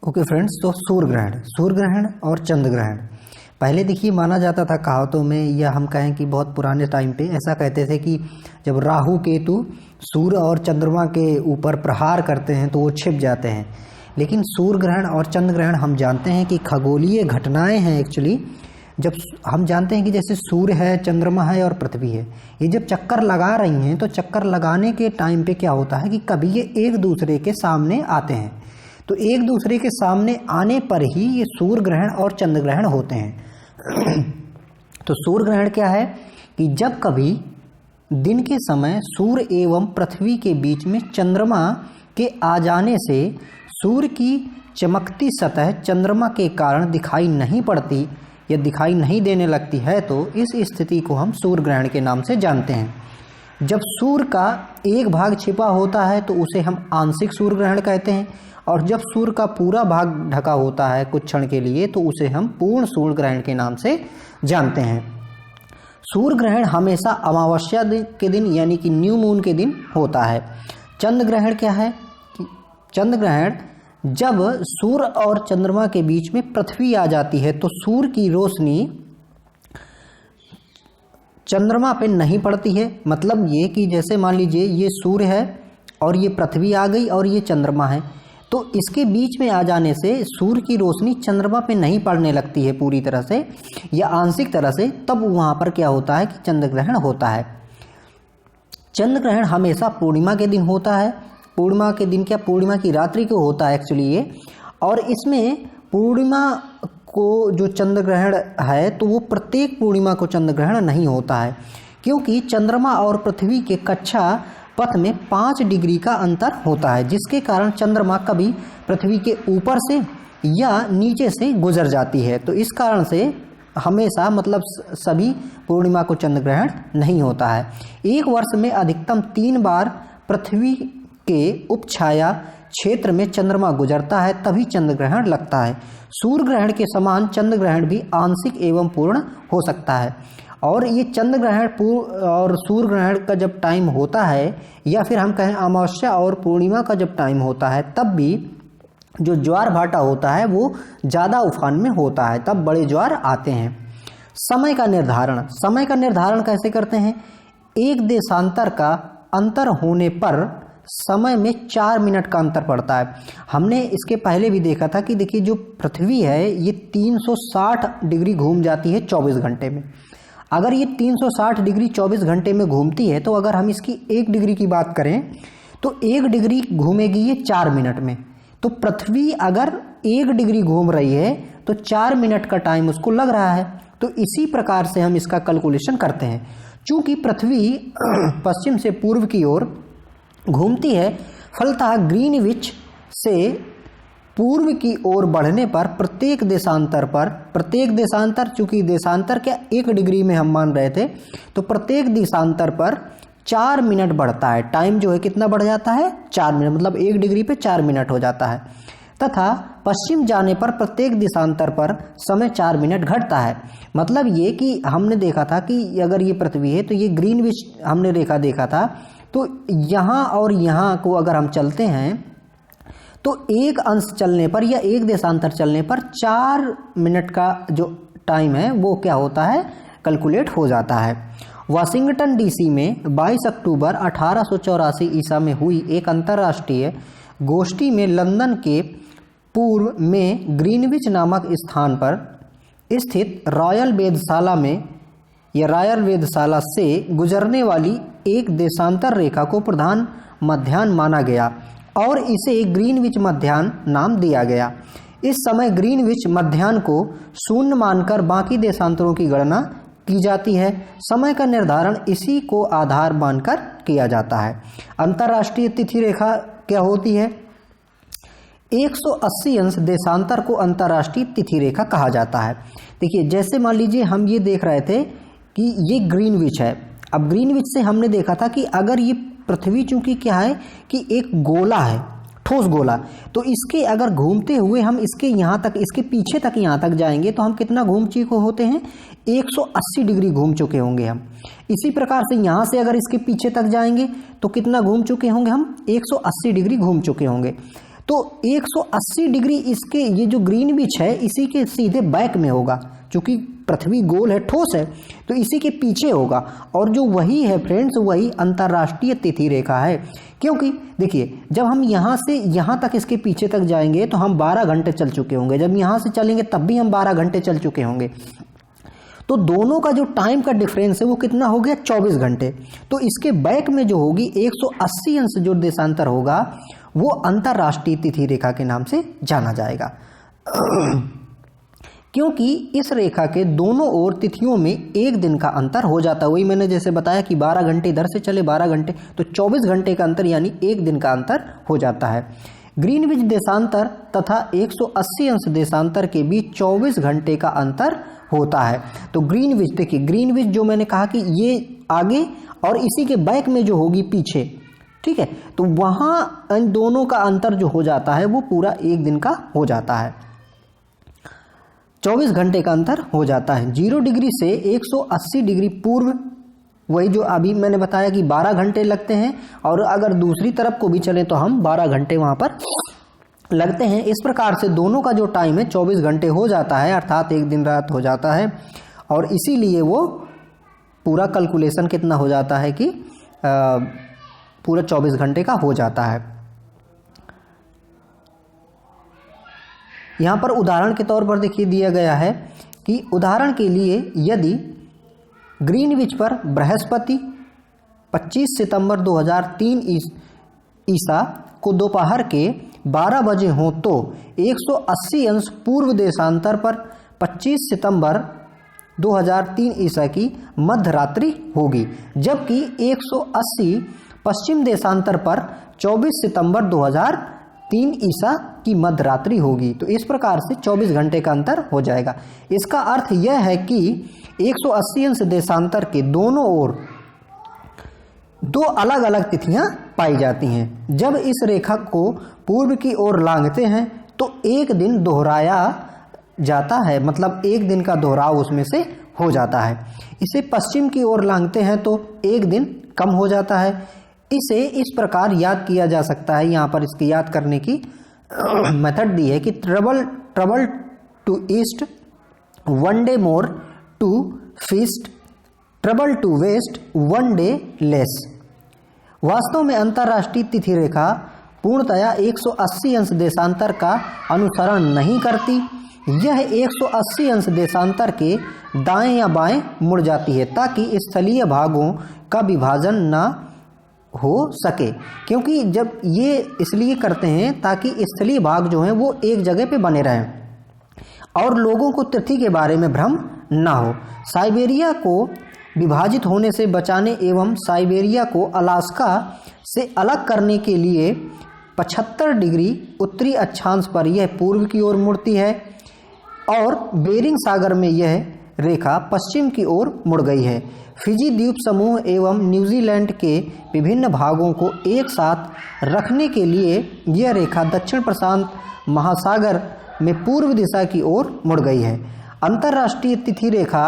Okay friends, तो सूर्य ग्रहण और चंद्र ग्रहण पहले देखिए माना जाता था कहावतों में, या हम कहें कि बहुत पुराने टाइम पे ऐसा कहते थे कि जब राहु केतु सूर्य और चंद्रमा के ऊपर प्रहार करते हैं तो वो छिप जाते हैं। लेकिन सूर्य ग्रहण और चंद्र ग्रहण हम जानते हैं कि खगोलीय घटनाएं हैं एक्चुअली। जब हम जानते हैं कि जैसे सूर्य है, चंद्रमा है और पृथ्वी है, ये जब चक्कर लगा रही हैं तो चक्कर लगाने के टाइम पे क्या होता है कि कभी ये एक दूसरे के सामने आते हैं। तो एक दूसरे के सामने आने पर ही ये सूर्य ग्रहण और चंद्र ग्रहण होते हैं। तो सूर्य ग्रहण क्या है कि जब कभी दिन के समय सूर्य एवं पृथ्वी के बीच में चंद्रमा के आ जाने से सूर्य की चमकती सतह चंद्रमा के कारण दिखाई नहीं पड़ती या दिखाई नहीं देने लगती है, तो इस स्थिति को हम सूर्य ग्रहण के नाम से जानते हैं। जब सूर्य का एक भाग छिपा होता है तो उसे हम आंशिक सूर्य ग्रहण कहते हैं, और जब सूर्य का पूरा भाग ढका होता है कुछ क्षण के लिए तो उसे हम पूर्ण सूर्य ग्रहण के नाम से जानते हैं। सूर्य ग्रहण हमेशा अमावस्या के दिन यानी कि न्यू मून के दिन होता है। चंद्र ग्रहण क्या है कि चंद्र ग्रहण जब सूर्य और चंद्रमा के बीच में पृथ्वी आ जाती है तो सूर्य की रोशनी चंद्रमा पे नहीं पड़ती है। मतलब ये कि जैसे मान लीजिए ये सूर्य है और ये पृथ्वी आ गई और ये चंद्रमा है, तो इसके बीच में आ जाने से सूर्य की रोशनी चंद्रमा पे नहीं पड़ने लगती है पूरी तरह से या आंशिक तरह से, तब वहाँ पर क्या होता है कि चंद्र ग्रहण होता है। चंद्र ग्रहण हमेशा पूर्णिमा के दिन होता है। पूर्णिमा के दिन क्या, पूर्णिमा की रात्रि को होता है एक्चुअली ये। और इसमें पूर्णिमा को जो चंद्र ग्रहण है तो वो प्रत्येक पूर्णिमा को चंद्र ग्रहण नहीं होता है, क्योंकि चंद्रमा और पृथ्वी के कक्षा पथ में 5 डिग्री का अंतर होता है, जिसके कारण चंद्रमा कभी पृथ्वी के ऊपर से या नीचे से गुजर जाती है। तो इस कारण से हमेशा मतलब सभी पूर्णिमा को चंद्र ग्रहण नहीं होता है। एक वर्ष में अधिकतम 3 बार पृथ्वी के उपछाया क्षेत्र में चंद्रमा गुजरता है, तभी चंद्र ग्रहण लगता है। सूर्य ग्रहण के समान चंद्र ग्रहण भी आंशिक एवं पूर्ण हो सकता है। और ये चंद्र ग्रहण और सूर्य ग्रहण का जब टाइम होता है, या फिर हम कहें अमावस्या और पूर्णिमा का जब टाइम होता है, तब भी जो ज्वार भाटा होता है वो ज़्यादा उफान में होता है, तब बड़े ज्वार आते हैं। समय का निर्धारण कैसे करते हैं? एक देशांतर का अंतर होने पर समय में 4 मिनट का अंतर पड़ता है। हमने इसके पहले भी देखा था कि देखिए जो पृथ्वी है ये 360 डिग्री घूम जाती है 24 घंटे में। अगर ये 360 डिग्री 24 घंटे में घूमती है तो अगर हम इसकी 1 डिग्री की बात करें तो 1 डिग्री घूमेगी ये 4 मिनट में। तो पृथ्वी अगर 1 डिग्री घूम रही है तो 4 मिनट का टाइम उसको लग रहा है। तो इसी प्रकार से हम इसका कैलकुलेशन करते हैं। चूंकि पृथ्वी पश्चिम से पूर्व की ओर घूमती है, फलतः ग्रीनविच से पूर्व की ओर बढ़ने पर प्रत्येक देशांतर चूंकि देशांतर क्या 1 डिग्री में हम मान रहे थे, तो प्रत्येक देशांतर पर 4 मिनट बढ़ता है। टाइम जो है कितना बढ़ जाता है? 4 मिनट, मतलब 1 डिग्री पे 4 मिनट हो जाता है। तथा पश्चिम जाने पर प्रत्येक देशांतर पर समय 4 मिनट घटता है। मतलब ये कि हमने देखा था कि अगर ये पृथ्वी है तो ये ग्रीनविच हमने रेखा देखा था, तो यहाँ और यहाँ को अगर हम चलते हैं तो एक अंश चलने पर या एक देशांतर चलने पर 4 मिनट का जो टाइम है वो क्या होता है, कैलकुलेट हो जाता है। वाशिंगटन डीसी में 22 अक्टूबर 1884 ईसा में हुई एक अंतर्राष्ट्रीय गोष्ठी में लंदन के पूर्व में ग्रीनविच नामक स्थान पर स्थित रॉयल वेधशाला से गुजरने वाली एक देशांतर रेखा को प्रधान मध्याह्न माना गया और इसे ग्रीनविच मध्याह्न नाम दिया गया। इस समय ग्रीनविच मध्याह्न को शून्य मानकर बाकी देशांतरों की गणना की जाती है। समय का निर्धारण इसी को आधार मानकर किया जाता है। अंतर्राष्ट्रीय तिथि रेखा क्या होती है? 180 अंश देशांतर को अंतर्राष्ट्रीय तिथि रेखा कहा जाता है। देखिए जैसे मान लीजिए हम ये देख रहे थे कि ये ग्रीनविच है। अब ग्रीनविच से हमने देखा था कि अगर ये पृथ्वी चूंकि क्या है कि एक गोला है, ठोस गोला, तो इसके अगर घूमते हुए हम इसके यहाँ तक, इसके पीछे तक यहाँ तक जाएंगे तो हम कितना घूम चुके होते हैं? 180 डिग्री घूम चुके होंगे हम। इसी प्रकार से यहाँ से अगर इसके पीछे तक जाएंगे तो कितना घूम चुके होंगे हम? 180 डिग्री घूम चुके होंगे। तो 180 डिग्री इसके ये जो ग्रीनविच है इसी के सीधे बैक में होगा, क्योंकि पृथ्वी गोल है, ठोस है, तो इसी के पीछे होगा। और जो वही है फ्रेंड्स, वही अंतर्राष्ट्रीय तिथि रेखा है। क्योंकि देखिए, जब हम यहाँ से यहाँ तक इसके पीछे तक जाएंगे तो हम 12 घंटे चल चुके होंगे, जब यहाँ से चलेंगे तब भी हम 12 घंटे चल चुके होंगे। तो दोनों का जो टाइम का डिफरेंस है वो कितना हो गया, 24 घंटे। तो इसके बैक में जो होगी 180 अंश जो देशांतर होगा वो अंतर्राष्ट्रीय तिथि रेखा के नाम से जाना जाएगा। क्योंकि इस रेखा के दोनों ओर तिथियों में एक दिन का अंतर हो जाता है। वही मैंने जैसे बताया कि 12 घंटे इधर से चले 12 घंटे, तो 24 घंटे का अंतर यानी एक दिन का अंतर हो जाता है। ग्रीनविच देशांतर तथा 180 अंश देशांतर के बीच 24 घंटे का अंतर होता है। तो ग्रीनविच, देखिए ग्रीनविच जो मैंने कहा कि ये आगे और इसी के बैक में जो होगी पीछे, ठीक है, तो वहां इन दोनों का अंतर जो हो जाता है वो पूरा एक दिन का हो जाता है, 24 घंटे का अंतर हो जाता है। 0 डिग्री से 180 डिग्री पूर्व, वही जो अभी मैंने बताया कि 12 घंटे लगते हैं, और अगर दूसरी तरफ को भी चले तो हम 12 घंटे वहां पर लगते हैं। इस प्रकार से दोनों का जो टाइम है 24 घंटे हो जाता है, अर्थात एक दिन रात हो जाता है। और इसीलिए वो पूरा कैलकुलेशन कितना हो जाता है कि पूरा 24 घंटे का हो जाता है। यहाँ पर उदाहरण के तौर पर देखिए दिया गया है कि उदाहरण के लिए यदि ग्रीनविच पर बृहस्पति 25 सितंबर 2003 ईसा को दोपहर के 12 बजे हो तो 180 अंश पूर्व देशांतर पर 25 सितंबर 2003 ईसा की मध्य रात्रि होगी, जबकि 180 पश्चिम देशांतर पर 24 सितंबर 2003 ईसा की मध्य रात्रि होगी। तो इस प्रकार से 24 घंटे का अंतर हो जाएगा। इसका अर्थ यह है कि 180 अंश देशांतर के दोनों ओर दो अलग अलग तिथियां पाई जाती हैं। जब इस रेखा को पूर्व की ओर लांघते हैं तो एक दिन दोहराया जाता है, मतलब एक दिन का दोहराव उसमें से हो जाता है। इसे पश्चिम की ओर लांघते हैं तो एक दिन कम हो जाता है। इसे इस प्रकार याद किया जा सकता है, यहाँ पर इसकी याद करने की मेथड दी है कि travel to east 1 day more to feast, travel to west 1 day less. वास्तव में अंतर्राष्ट्रीय तिथि रेखा पूर्णतया 180 अंश देशांतर का अनुसरण नहीं करती। यह 180 अंश देशांतर के दाएं या बाएं मुड़ जाती है ताकि स्थलीय भागों का विभाजन ना हो सके। क्योंकि जब ये इसलिए करते हैं ताकि स्थलीय भाग जो हैं वो एक जगह पे बने रहें और लोगों को तिथि के बारे में भ्रम ना हो। साइबेरिया को विभाजित होने से बचाने एवं साइबेरिया को अलास्का से अलग करने के लिए 75 डिग्री उत्तरी अक्षांश पर यह पूर्व की ओर मुड़ती है और बेरिंग सागर में यह रेखा पश्चिम की ओर मुड़ गई है। फिजी द्वीप समूह एवं न्यूजीलैंड के विभिन्न भागों को एक साथ रखने के लिए यह रेखा दक्षिण प्रशांत महासागर में पूर्व दिशा की ओर मुड़ गई है। अंतर्राष्ट्रीय तिथि रेखा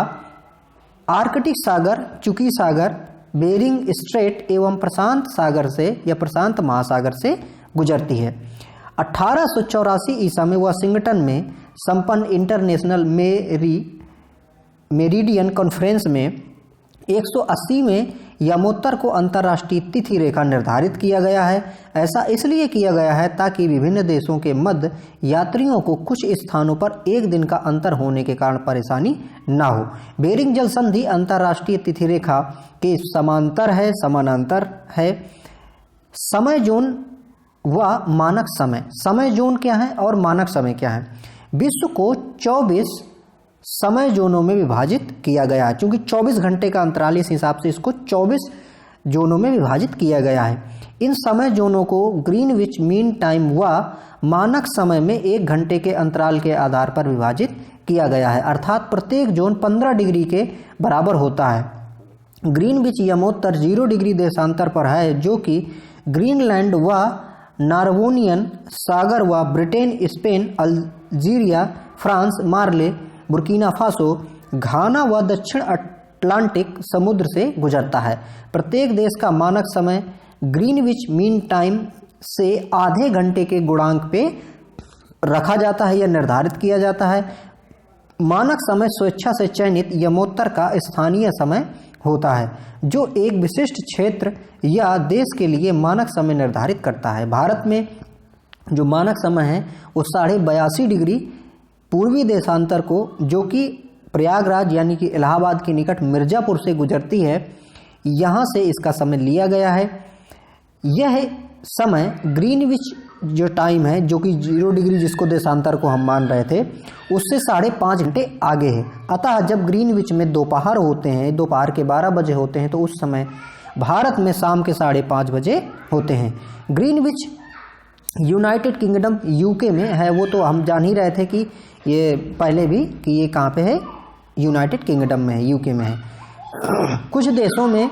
आर्कटिक सागर, चुकी सागर, बेरिंग स्ट्रेट एवं प्रशांत सागर से या प्रशांत महासागर से गुजरती है। 1884 ईसा में वाशिंगटन में संपन्न इंटरनेशनल मेरिडियन कॉन्फ्रेंस में 180 में यमोत्तर को अंतर्राष्ट्रीय तिथि रेखा निर्धारित किया गया है। ऐसा इसलिए किया गया है ताकि विभिन्न देशों के मध्य यात्रियों को कुछ स्थानों पर एक दिन का अंतर होने के कारण परेशानी न हो। बेरिंग जल संधि अंतर्राष्ट्रीय तिथि रेखा के समानांतर है। समय जोन व मानक समय, समय जोन क्या है और मानक समय क्या है? विश्व को 24 समय जोनों में विभाजित किया गया है। क्योंकि 24 घंटे का अंतराल, इस हिसाब से इसको 24 जोनों में विभाजित किया गया है। इन समय जोनों को ग्रीनविच मीन टाइम व मानक समय में 1 घंटे के अंतराल के आधार पर विभाजित किया गया है, अर्थात प्रत्येक जोन 15 डिग्री के बराबर होता है। ग्रीनविच यमोत्तर 0 डिग्री देशांतर पर है, जो कि ग्रीनलैंड व नार्वोनियन सागर व ब्रिटेन, स्पेन, अल्जीरिया, फ्रांस, मार्ले, बुर्किना फासो, घाना व दक्षिण अटलांटिक समुद्र से गुजरता है। प्रत्येक देश का मानक समय ग्रीनविच मीन टाइम से आधे घंटे के गुणांक पे रखा जाता है या निर्धारित किया जाता है। मानक समय स्वेच्छा से चयनित यमोत्तर का स्थानीय समय होता है जो एक विशिष्ट क्षेत्र या देश के लिए मानक समय निर्धारित करता है। भारत में जो मानक समय है वो 82.5 डिग्री पूर्वी देशांतर को, जो कि प्रयागराज यानी कि इलाहाबाद के निकट मिर्जापुर से गुजरती है, यहाँ से इसका समय लिया गया है। यह समय ग्रीनविच जो टाइम है, जो कि 0 डिग्री जिसको देशांतर को हम मान रहे थे, उससे 5.5 घंटे आगे है। अतः जब ग्रीनविच में दोपहर होते हैं, दोपहर के 12 बजे होते हैं, तो उस समय भारत में शाम के 5:30 बजे होते हैं। ग्रीनविच यूनाइटेड किंगडम यूके में है, वो तो हम जान ही रहे थे कि ये पहले भी कि ये कहाँ पे है, यूनाइटेड किंगडम में है, यूके में है। कुछ देशों में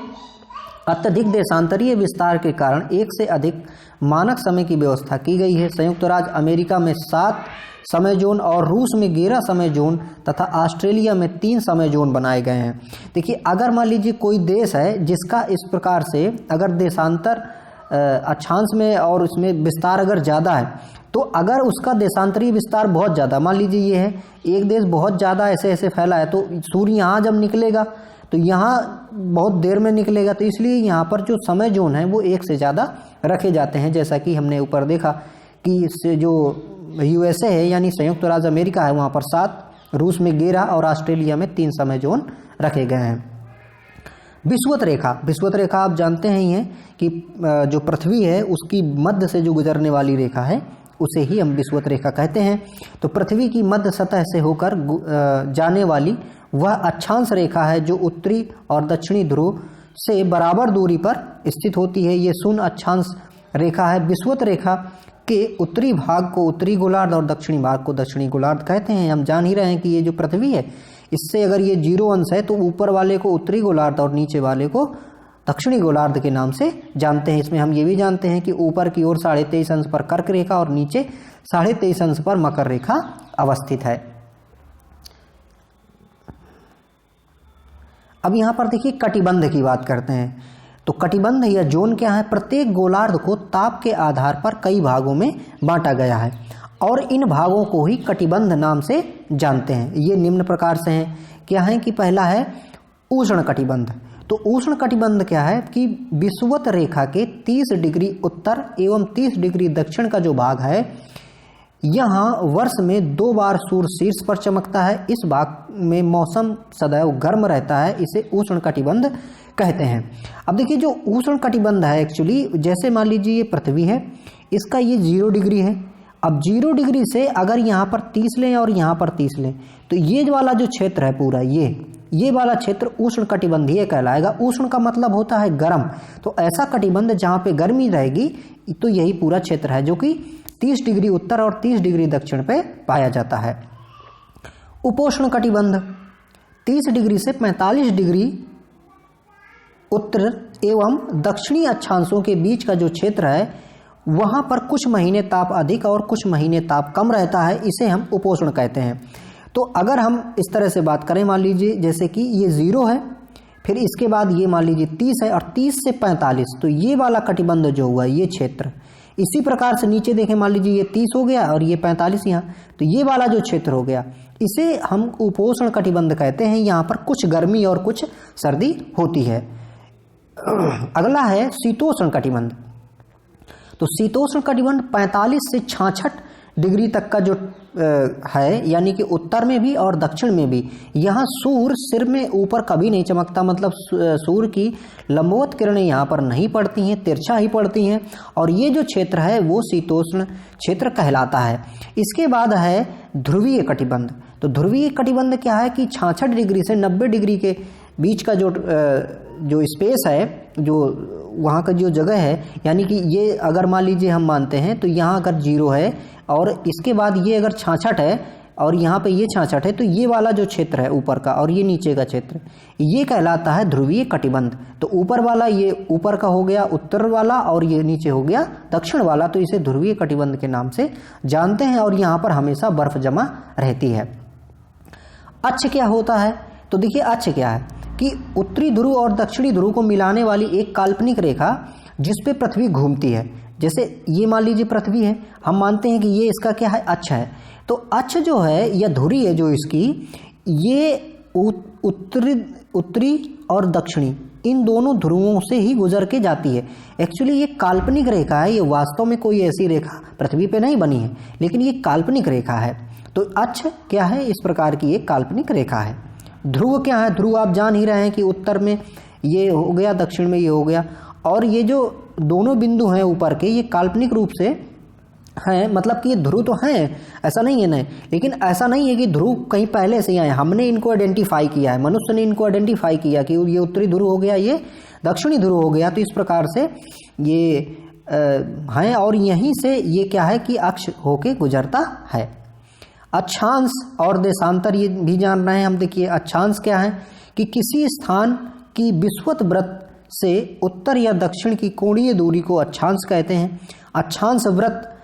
अत्यधिक देशांतरीय विस्तार के कारण एक से अधिक मानक समय की व्यवस्था की गई है। संयुक्त राज्य अमेरिका में 7 समय जोन और रूस में 11 समय जोन तथा ऑस्ट्रेलिया में 3 समय जोन बनाए गए हैं। देखिए, अगर मान लीजिए कोई देश है जिसका इस प्रकार से अगर देशांतर अक्षांश में और उसमें विस्तार अगर ज़्यादा है, तो अगर उसका देशांतरीय विस्तार बहुत ज़्यादा, मान लीजिए ये है एक देश बहुत ज़्यादा ऐसे ऐसे फैला है, तो सूर्य यहाँ जब निकलेगा तो यहाँ बहुत देर में निकलेगा, तो इसलिए यहाँ पर जो समय जोन है वो एक से ज़्यादा रखे जाते हैं। जैसा कि हमने ऊपर देखा कि इससे जो यूएसए है यानी संयुक्त राज्य अमेरिका है, वहाँ पर 7, रूस में 11 और ऑस्ट्रेलिया में 3 समय जोन रखे गए हैं। विषुवत रेखा आप जानते हैं ही हैं कि जो पृथ्वी है उसकी मध्य से जो गुजरने वाली रेखा है उसे ही हम विषुवत रेखा कहते हैं। तो पृथ्वी की मध्य सतह से होकर जाने वाली वह अक्षांश रेखा है जो उत्तरी और दक्षिणी ध्रुव से बराबर दूरी पर स्थित होती है। ये शून्य अक्षांश रेखा है। विषुवत रेखा के उत्तरी भाग को उत्तरी गोलार्ध और दक्षिणी भाग को दक्षिणी गोलार्ध कहते हैं। हम जान ही रहे हैं कि ये जो पृथ्वी है, इससे अगर ये 0 अंश है तो ऊपर वाले को उत्तरी गोलार्ध और नीचे वाले को दक्षिणी गोलार्ध के नाम से जानते हैं। इसमें हम ये भी जानते हैं कि ऊपर की ओर 23.5 अंश पर कर्क रेखा और नीचे 23.5 अंश पर मकर रेखा अवस्थित है। अब यहाँ पर देखिए कटिबंध की बात करते हैं। तो कटिबंध या जोन क्या है? प्रत्येक गोलार्ध को ताप के आधार पर कई भागों में बांटा गया है और इन भागों को ही कटिबंध नाम से जानते हैं। ये निम्न प्रकार से हैं। क्या है कि पहला है उष्ण कटिबंध। तो उष्ण कटिबंध क्या है कि विषुवत रेखा के 30 डिग्री उत्तर एवं 30 डिग्री दक्षिण का जो भाग है, यहाँ वर्ष में 2 बार सूर्य शीर्ष पर चमकता है। इस भाग में मौसम सदैव गर्म रहता है। इसे उष्ण कटिबंध कहते हैं। अब देखिए, जो उष्ण कटिबंध है एक्चुअली, जैसे मान लीजिए ये पृथ्वी है, इसका ये 0 डिग्री है। अब 0 डिग्री से अगर यहाँ पर 30 लें और यहाँ पर 30 लें, तो ये वाला जो क्षेत्र है पूरा, ये वाला क्षेत्र उष्ण कटिबंधीय कहलाएगा। उष्ण का मतलब होता है गर्म। तो ऐसा कटिबंध जहाँ पे गर्मी रहेगी, तो यही पूरा क्षेत्र है जो कि 30 डिग्री उत्तर और 30 डिग्री दक्षिण पे पाया जाता है। उपोष्ण कटिबंध 30 डिग्री से 45 डिग्री उत्तर एवं दक्षिणी अक्षांशों के बीच का जो क्षेत्र है, वहां पर कुछ महीने ताप अधिक और कुछ महीने ताप कम रहता है। इसे हम उपोष्ण कहते हैं। तो अगर हम इस तरह से बात करें, मान लीजिए जैसे कि ये 0 है, फिर इसके बाद ये मान लीजिए 30 है और 30 से 45, तो ये वाला कटिबंध जो हुआ ये क्षेत्र। इसी प्रकार से नीचे देखें, मान लीजिए ये 30 हो गया और ये 45 यहाँ, तो ये वाला जो क्षेत्र हो गया, इसे हम उपोष्ण कटिबंध कहते हैं। यहाँ पर कुछ गर्मी और कुछ सर्दी होती है। अगला है शीतोष्ण कटिबंध। तो शीतोष्ण कटिबंध 45 से 66 डिग्री तक का जो है, यानी कि उत्तर में भी और दक्षिण में भी। यहाँ सूर्य सिर में ऊपर कभी नहीं चमकता, मतलब सूर्य की लंबवत किरणें यहाँ पर नहीं पड़ती हैं, तिरछा ही पड़ती हैं, और ये जो क्षेत्र है वो शीतोष्ण क्षेत्र कहलाता है। इसके बाद है ध्रुवीय कटिबंध। तो ध्रुवीय कटिबंध क्या है कि 66 डिग्री से 90 डिग्री के बीच का जो स्पेस है, जो वहाँ का जो जगह है, यानी कि ये अगर मान लीजिए हम मानते हैं, तो यहाँ अगर 0 है और इसके बाद ये अगर 66 है और यहाँ पे ये 66 है, तो ये वाला जो क्षेत्र है ऊपर का और ये नीचे का क्षेत्र, ये कहलाता है ध्रुवीय कटिबंध। तो ऊपर वाला ये ऊपर का हो गया उत्तर वाला और ये नीचे हो गया दक्षिण वाला, तो इसे ध्रुवीय कटिबंध के नाम से जानते हैं। और यहाँ पर हमेशा बर्फ जमा रहती है। अक्ष क्या होता है? तो देखिए, अक्ष क्या है कि उत्तरी ध्रुव और दक्षिणी ध्रुव को मिलाने वाली एक काल्पनिक रेखा जिस पे पृथ्वी घूमती है। जैसे ये मान लीजिए पृथ्वी है, हम मानते हैं कि ये इसका क्या है, अक्ष है। तो अक्ष जो है या धुरी है जो इसकी, ये उत्तरी और दक्षिणी इन दोनों ध्रुवों से ही गुजर के जाती है। एक्चुअली ये काल्पनिक रेखा है, ये वास्तव में कोई ऐसी रेखा पृथ्वी पे नहीं बनी है, लेकिन ये काल्पनिक रेखा है। तो अक्ष क्या है, इस प्रकार की एक काल्पनिक रेखा है। ध्रुव क्या है, ध्रुव आप जान ही रहे हैं कि उत्तर में ये हो गया, दक्षिण में ये हो गया। और ये जो दोनों बिंदु हैं ऊपर के, ये काल्पनिक रूप से हैं, मतलब कि ये ध्रुव तो हैं, ऐसा नहीं है नहीं, लेकिन ऐसा नहीं है कि ध्रुव कहीं पहले से आए, हमने इनको आइडेंटिफाई किया है, मनुष्य ने इनको आइडेंटिफाई किया कि ये उत्तरी ध्रुव हो गया, ये दक्षिणी ध्रुव हो गया। तो इस प्रकार से ये हैं, और यहीं से ये क्या है कि अक्ष होके गुजरता है। अक्षांश और देशांतर ये भी जान रहे हैं हम। देखिए अक्षांश क्या है कि किसी स्थान की विषुवत वृत्त से उत्तर या दक्षिण की कोणीय दूरी को अक्षांश कहते हैं। अक्षांश वृत्त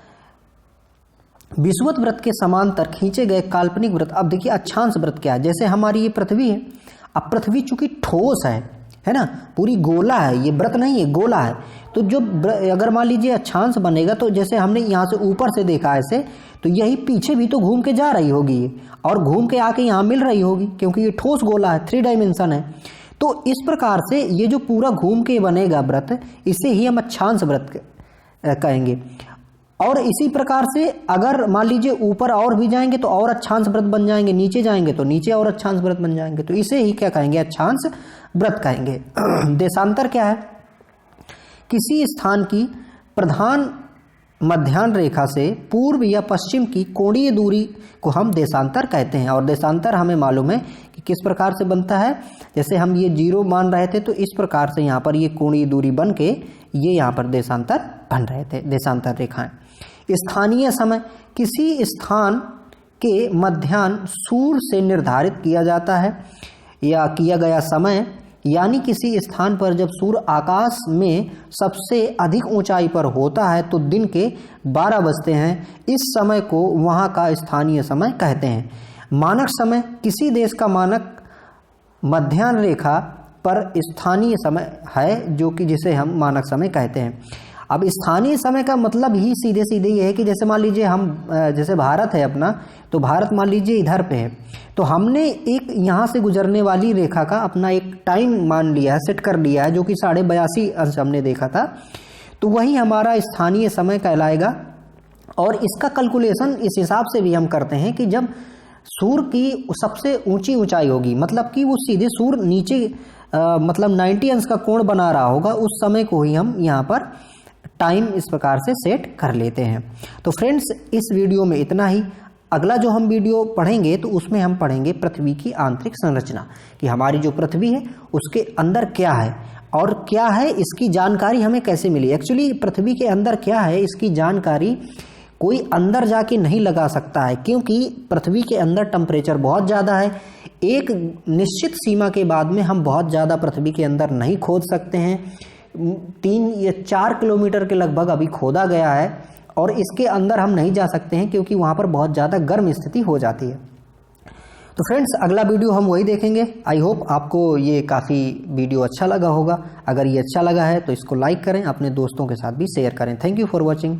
विषुवत वृत्त के समांतर खींचे गए काल्पनिक वृत्त। अब देखिए अक्षांश वृत्त क्या है, जैसे हमारी ये पृथ्वी है, अब पृथ्वी चूंकि ठोस है ना, पूरी गोला है, ये वृत्त नहीं है, गोला है। तो जो अगर मान लीजिए अक्षांश बनेगा, तो जैसे हमने यहाँ से ऊपर से देखा ऐसे, तो यही पीछे भी तो घूम के जा रही होगी ये, और घूम के आके यहाँ मिल रही होगी, क्योंकि ये ठोस गोला है, 3 डायमेंशन है। तो इस प्रकार से ये जो पूरा घूम के बनेगा वृत्त, इसे ही हम अक्षांश वृत्त कहेंगे। और इसी प्रकार से अगर मान लीजिए ऊपर और भी जाएंगे तो और अक्षांश वृत्त बन जाएंगे, नीचे जाएंगे तो नीचे और अक्षांश वृत्त बन जाएंगे, तो इसे ही क्या कहेंगे, अक्षांश वृत्त कहेंगे। देशांतर क्या है, किसी स्थान की प्रधान मध्याह्न रेखा से पूर्व या पश्चिम की कोणीय दूरी को हम देशांतर कहते हैं। और देशांतर हमें मालूम है कि किस प्रकार से बनता है, जैसे हम ये 0 मान रहे थे, तो इस प्रकार से यहाँ पर ये कोणीय दूरी बन के ये यहाँ पर देशांतर बन रहे थे, देशांतर रेखाएं। स्थानीय समय, किसी स्थान के मध्याह्न सूर्य से निर्धारित किया जाता है या किया गया समय, यानी किसी स्थान पर जब सूर्य आकाश में सबसे अधिक ऊंचाई पर होता है तो दिन के 12 बजते हैं, इस समय को वहाँ का स्थानीय समय कहते हैं। मानक समय, किसी देश का मानक मध्याह्न रेखा पर स्थानीय समय है, जो कि जिसे हम मानक समय कहते हैं। अब स्थानीय समय का मतलब ही सीधे सीधे ये है कि जैसे मान लीजिए हम, जैसे भारत है अपना, तो भारत मान लीजिए इधर पे है, तो हमने एक यहाँ से गुजरने वाली रेखा का अपना एक टाइम मान लिया है, सेट कर लिया है, जो कि 82.5 अंश हमने देखा था, तो वही हमारा स्थानीय समय कहलाएगा। और इसका कैलकुलेशन इस हिसाब से भी हम करते हैं कि जब सूर्य की सबसे ऊंची ऊंचाई होगी, मतलब कि वो सीधे सूर्य नीचे मतलब 90 अंश का कोण बना रहा होगा, उस समय को ही हम यहाँ पर टाइम इस प्रकार से सेट कर लेते हैं। तो फ्रेंड्स, इस वीडियो में इतना ही। अगला जो हम वीडियो पढ़ेंगे तो उसमें हम पढ़ेंगे पृथ्वी की आंतरिक संरचना, कि हमारी जो पृथ्वी है उसके अंदर क्या है और क्या है, इसकी जानकारी हमें कैसे मिली। एक्चुअली पृथ्वी के अंदर क्या है, इसकी जानकारी कोई अंदर जाके नहीं लगा सकता है, क्योंकि पृथ्वी के अंदर टेम्परेचर बहुत ज़्यादा है। एक निश्चित सीमा के बाद में हम बहुत ज़्यादा पृथ्वी के अंदर नहीं खोद सकते हैं। 3 या 4 किलोमीटर के लगभग अभी खोदा गया है, और इसके अंदर हम नहीं जा सकते हैं क्योंकि वहाँ पर बहुत ज़्यादा गर्म स्थिति हो जाती है। तो फ्रेंड्स, अगला वीडियो हम वही देखेंगे। आई होप आपको ये काफ़ी वीडियो अच्छा लगा होगा। अगर ये अच्छा लगा है तो इसको लाइक करें, अपने दोस्तों के साथ भी शेयर करें। Thank you for watching.